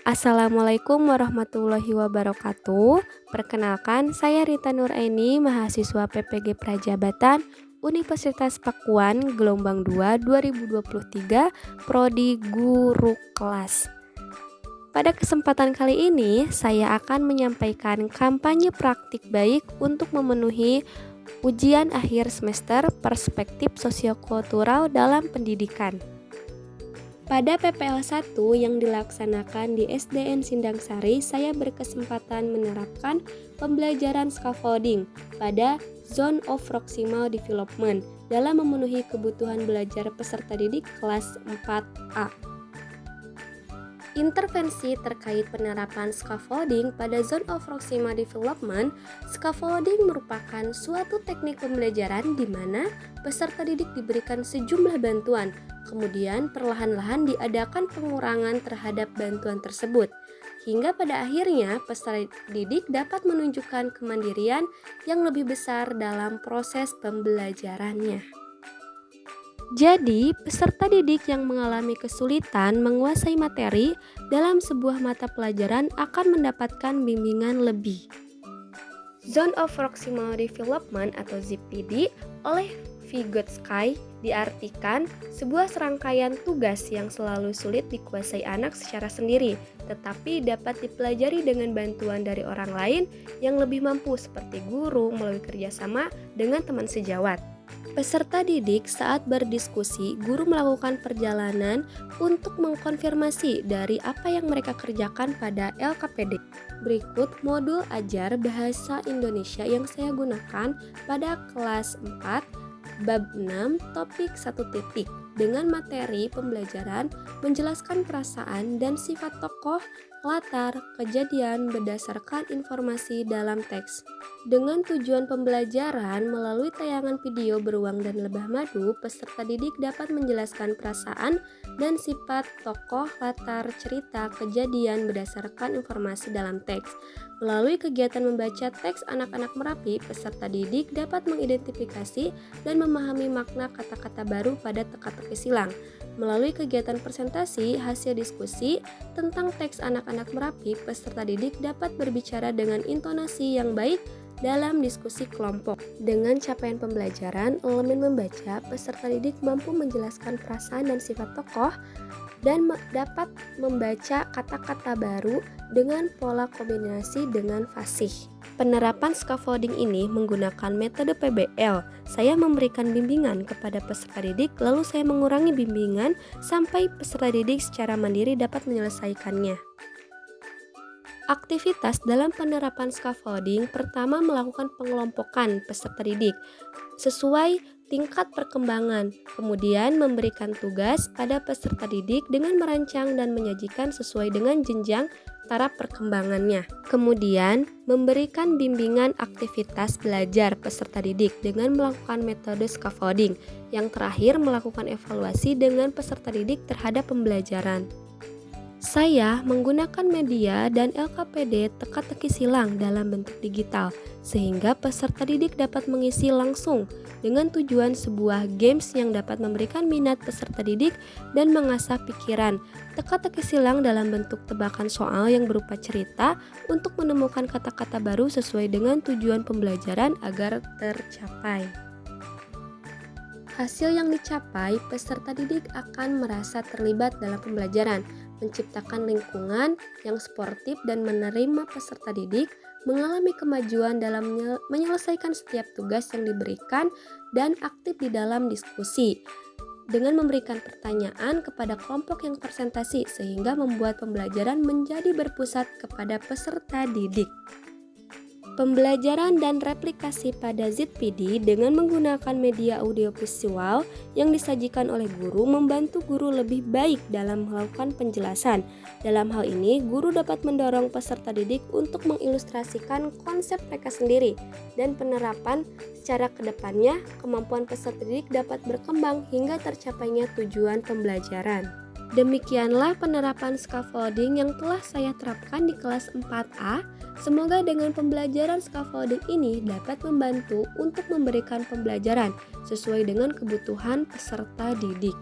Assalamualaikum warahmatullahi wabarakatuh. Perkenalkan, saya Rita Nuraini, mahasiswa PPG Prajabatan Universitas Pakuan, gelombang 2 2023, Prodi Guru Kelas. Pada kesempatan kali ini, saya akan menyampaikan kampanye praktik baik untuk memenuhi ujian akhir semester perspektif sosiokultural dalam pendidikan. Pada PPL 1 yang dilaksanakan di SDN Sindang Sari, saya berkesempatan menerapkan pembelajaran scaffolding pada Zone of Proximal Development dalam memenuhi kebutuhan belajar peserta didik kelas 4A. Intervensi terkait penerapan scaffolding pada Zone of Proximal Development. Scaffolding merupakan suatu teknik pembelajaran di mana peserta didik diberikan sejumlah bantuan, kemudian perlahan-lahan diadakan pengurangan terhadap bantuan tersebut, hingga pada akhirnya peserta didik dapat menunjukkan kemandirian yang lebih besar dalam proses pembelajarannya. Jadi, peserta didik yang mengalami kesulitan menguasai materi dalam sebuah mata pelajaran akan mendapatkan bimbingan lebih. Zone of Proximal Development atau ZPD oleh Vygotsky diartikan sebuah serangkaian tugas yang selalu sulit dikuasai anak secara sendiri, tetapi dapat dipelajari dengan bantuan dari orang lain yang lebih mampu seperti guru melalui kerjasama dengan teman sejawat. Peserta didik saat berdiskusi, guru melakukan perjalanan untuk mengkonfirmasi dari apa yang mereka kerjakan pada LKPD. Berikut modul ajar bahasa Indonesia yang saya gunakan pada kelas 4, bab 6, topik 1 titik, dengan materi pembelajaran menjelaskan perasaan dan sifat tokoh, latar, kejadian berdasarkan informasi dalam teks. Dengan tujuan pembelajaran melalui tayangan video beruang dan lebah madu, peserta didik dapat menjelaskan perasaan dan sifat tokoh, latar, cerita, kejadian berdasarkan informasi dalam teks. Melalui kegiatan membaca teks anak-anak Merapi, peserta didik dapat mengidentifikasi dan memahami makna kata-kata baru pada teka-teki silang. Melalui kegiatan presentasi hasil diskusi tentang teks anak-anak Merapi, peserta didik dapat berbicara dengan intonasi yang baik dalam diskusi kelompok. Dengan capaian pembelajaran elemen membaca, peserta didik mampu menjelaskan perasaan dan sifat tokoh dan dapat membaca kata-kata baru dengan pola kombinasi dengan fasih. Penerapan scaffolding ini menggunakan metode PBL. Saya memberikan bimbingan kepada peserta didik, lalu saya mengurangi bimbingan sampai peserta didik secara mandiri dapat menyelesaikannya. Aktivitas dalam penerapan scaffolding pertama melakukan pengelompokan peserta didik sesuai tingkat perkembangan, kemudian memberikan tugas pada peserta didik dengan merancang dan menyajikan sesuai dengan jenjang taraf perkembangannya. Kemudian, memberikan bimbingan aktivitas belajar peserta didik dengan melakukan metode scaffolding. Yang terakhir, melakukan evaluasi dengan peserta didik terhadap pembelajaran. Saya menggunakan media dan LKPD teka-teki silang dalam bentuk digital, sehingga peserta didik dapat mengisi langsung dengan tujuan sebuah games yang dapat memberikan minat peserta didik dan mengasah pikiran. Teka-teki silang dalam bentuk tebakan soal yang berupa cerita untuk menemukan kata-kata baru sesuai dengan tujuan pembelajaran agar tercapai. Hasil yang dicapai, peserta didik akan merasa terlibat dalam pembelajaran, menciptakan lingkungan yang sportif dan menerima peserta didik mengalami kemajuan dalam menyelesaikan setiap tugas yang diberikan dan aktif di dalam diskusi dengan memberikan pertanyaan kepada kelompok yang presentasi sehingga membuat pembelajaran menjadi berpusat kepada peserta didik. Pembelajaran dan replikasi pada ZPD dengan menggunakan media audiovisual yang disajikan oleh guru membantu guru lebih baik dalam melakukan penjelasan. Dalam hal ini, guru dapat mendorong peserta didik untuk mengilustrasikan konsep mereka sendiri dan penerapan secara kedepannya, kemampuan peserta didik dapat berkembang hingga tercapainya tujuan pembelajaran. Demikianlah penerapan scaffolding yang telah saya terapkan di kelas 4A. Semoga dengan pembelajaran scaffolding ini dapat membantu untuk memberikan pembelajaran sesuai dengan kebutuhan peserta didik.